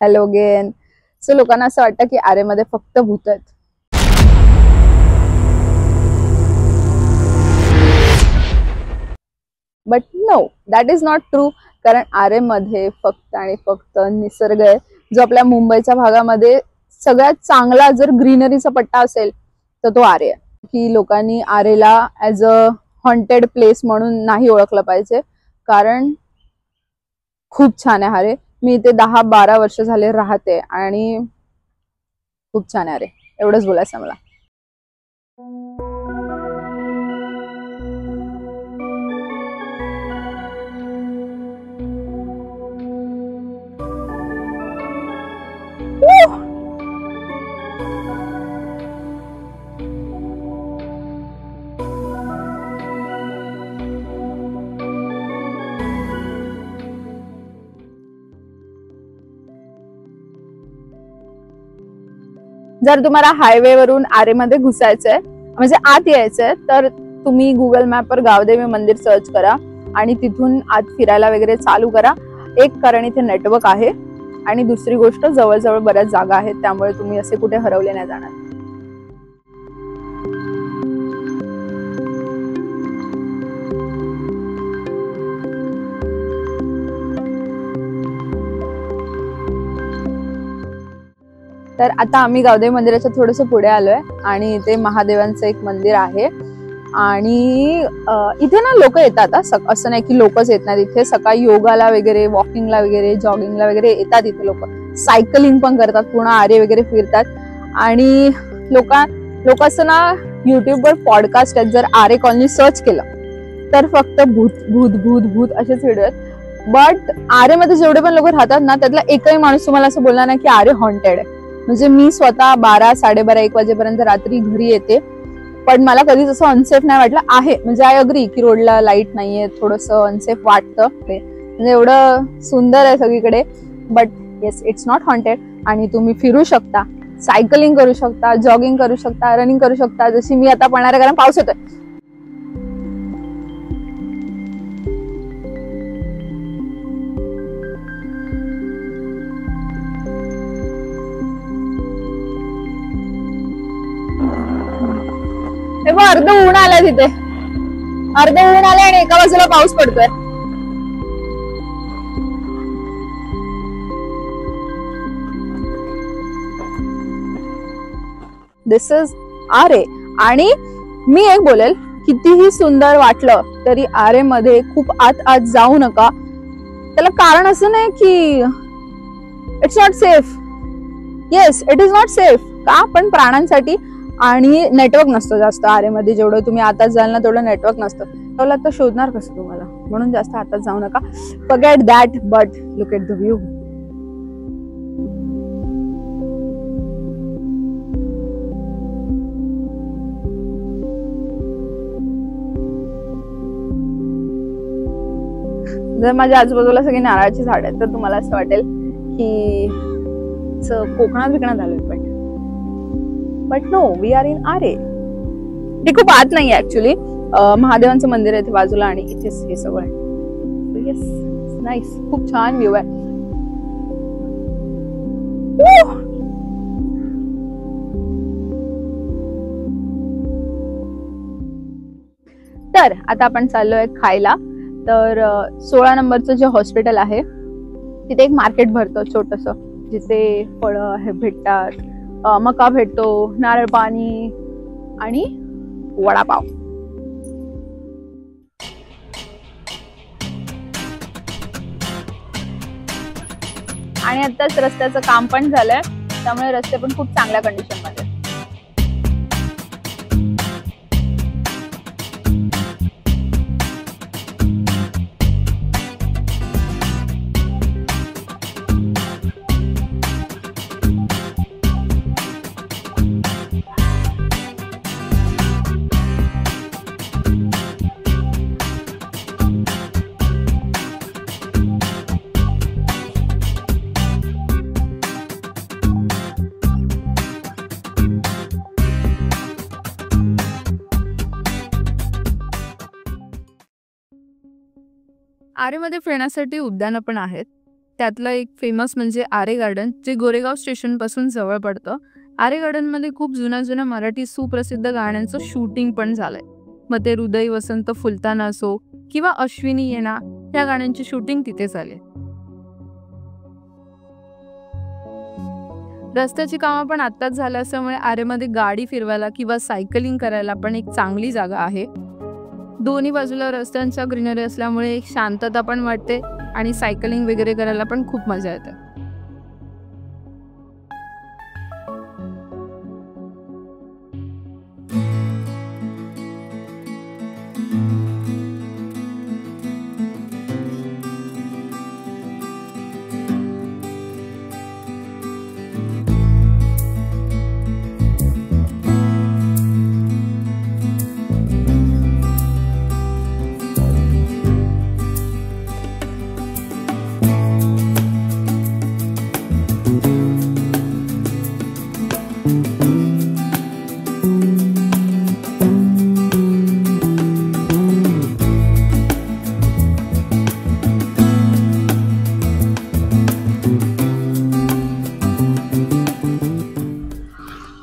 हॅलोगेन. So लोकांना असं वाटतं की आरेमध्ये फक्त भूत आहेत. But no, that is not true. कारण आरेमध्ये फक्त आणि फक्त निसर्ग आहे, जो आपल्या मुंबईच्या भागामध्ये सगळ्यात चांगला जर ग्रीनरीचा पट्टा असेल तर तो आरे आहे. की लोकांनी आरेला ॲज अ हॉन्टेड प्लेस म्हणून नाही ओळखलं पाहिजे, कारण खूप छान आहे आरे. मी इथे 10-12 वर्ष झाले राहते आणि खूप छान आहे आरे. एवढंच बोलायचं मला. जर तुम्हाला हायवे वरून आरेमध्ये घुसायचंय, म्हणजे आत यायचंय, तर तुम्ही गुगल मॅपवर गावदेवी मंदिर सर्च करा आणि तिथून आत फिरायला वगैरे चालू करा. एक, कारण इथे नेटवर्क आहे, आणि दुसरी गोष्ट जवळजवळ बऱ्याच जागा आहेत, त्यामुळे तुम्ही असे कुठे हरवले नाही जाणार. तर आता आम्ही गावदेवी मंदिराच्या थोडंसं पुढे आलोय आणि इथे महादेवांचं एक मंदिर आहे. आणि इथे ना लोक येतात, असं नाही की लोकच येत नाहीत. इथे सकाळी योगाला वगैरे, वॉकिंगला वगैरे, जॉगिंगला वगैरे येतात. इथे लोक सायकलिंग पण करतात, पूर्ण आरे वगैरे फिरतात. आणि लोक असं ना युट्यूबवर पॉडकास्ट आहेत, जर आरे कॉलनी सर्च केलं तर फक्त भूत भूत भूत भूत असेच व्हिडिओ आहेत. बट आरेमध्ये जेवढे पण लोक राहतात ना, त्यातला एकही माणूस तुम्हाला असं बोलणार नाही की आरे हॉन्टेड आहे. म्हणजे मी स्वतः 12-12:30-1 वाजेपर्यंत रात्री घरी येते, पण मला कधीच असं अनसेफ नाही वाटलं आहे. म्हणजे आय अग्री की रोडला लाईट नाहीये, थोडंसं अनसेफ वाटतं, म्हणजे एवढं सुंदर आहे सगळीकडे. But yes, it's not haunted. आणि तुम्ही फिरू शकता, सायकलिंग करू शकता, जॉगिंग करू शकता, रनिंग करू शकता, जशी मी आता पळणार आहे कारण पाऊस येतोय. अर्ध ऊन आलंय तिथे, अर्ध ऊन आलंय आणि एका बाजूला पाऊस पडतोय. दिस इज आरे. आणि मी एक बोलेल, कितीही सुंदर वाटलं तरी आरे मध्ये खूप आत जाऊ नका. त्याला कारण असं नाही की it's not safe. Yes, it is not safe. का? पण प्राण्यांसाठी. आणि नेटवर्क नसतं जास्त आरेमध्ये. जेवढं तुम्ही आताच जाल ना तेवढं नेटवर्क नसतं. तेवढं तर शोधणार कसं तुम्हाला? म्हणून जास्त आताच जाऊ नका. Forget that, but look at the view. जर माझ्या आजूबाजूला सगळी नारळाची झाड आहेत तर तुम्हाला असं वाटेल की कोकणात विकण्यात आलोय. But no, we are in Aarey. ते खूप आत नाही ऍक्च्युली. महादेवांचं मंदिर आहे इथे बाजूला आणि इथेच हे सगळं आहे. Yes, nice. खूप छान व्ह्यू आहे. तर आता आपण चाललोय खायला. तर 16 नंबरचं जे हॉस्पिटल आहे तिथे एक मार्केट भरतं छोटस, जिथे फळं भेटतात, मका भेटतो, नारळ पाणी आणि वडापाव. आणि आताच रस्त्याचं काम पण झालंय, त्यामुळे रस्ते पण खूप चांगल्या कंडिशन मध्ये. आरेमध्ये फिरण्यासाठी उद्यानं पण आहेत. त्यातलं एक फेमस म्हणजे आरे गार्डन, जे गोरेगाव स्टेशन पासून जवळ पडतं. आरे गार्डन मध्ये खूप जुन्या मराठी सुप्रसिद्ध गाण्यांचं शूटिंग पण झालंय. मग ते हृदय वसंत फुलताना असो किंवा अश्विनी येणा, या गाण्यांची शूटिंग तिथे झाले. रस्त्याची कामं पण आत्ताच झालं असल्यामुळे आरेमध्ये गाडी फिरवायला किंवा सायकलिंग करायला पण एक चांगली जागा आहे. दोन्ही बाजूला रस्त्यांच्या ग्रीनरी असल्यामुळे एक शांतता पण वाटते आणि सायकलिंग वगैरे करायला पण खूप मजा येते.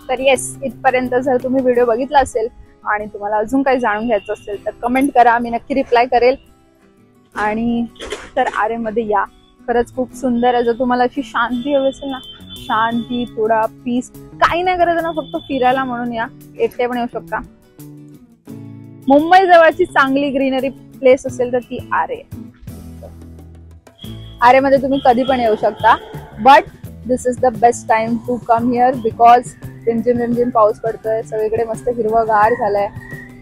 तर येस, इथपर्यंत जर तुम्ही व्हिडिओ बघितला असेल आणि तुम्हाला अजून काही जाणून घ्यायचं असेल तर कमेंट करा, मी नक्की रिप्लाय करेल. आणि तर आरेमध्ये या, खरंच खूप सुंदर आहे. जर तुम्हाला अशी शांती हवी असेल ना, शांती, थोडा पीस, काही नाही करायचं ना, फक्त फिरायला म्हणून या. एकटे पण येऊ शकता. मुंबई जवळची चांगली ग्रीनरी प्लेस असेल तर ती आरे. आरेमध्ये तुम्ही कधी पण येऊ शकता, but this is the best time to come here because रिमझिम पाऊस पडतोय, सगळीकडे मस्त हिरवंगार झालंय.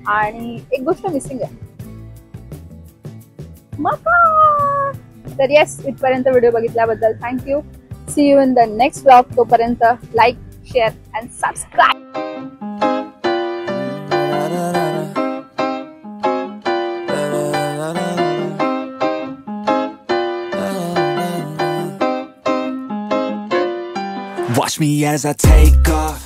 आणि एक गोष्ट मिसिंग आहे, मका. तर येस, इथपर्यंत व्हिडिओ बघितल्याबद्दल thank you. See you in the next vlog. तोपर्यंत like, share and subscribe. Watch me as I take off,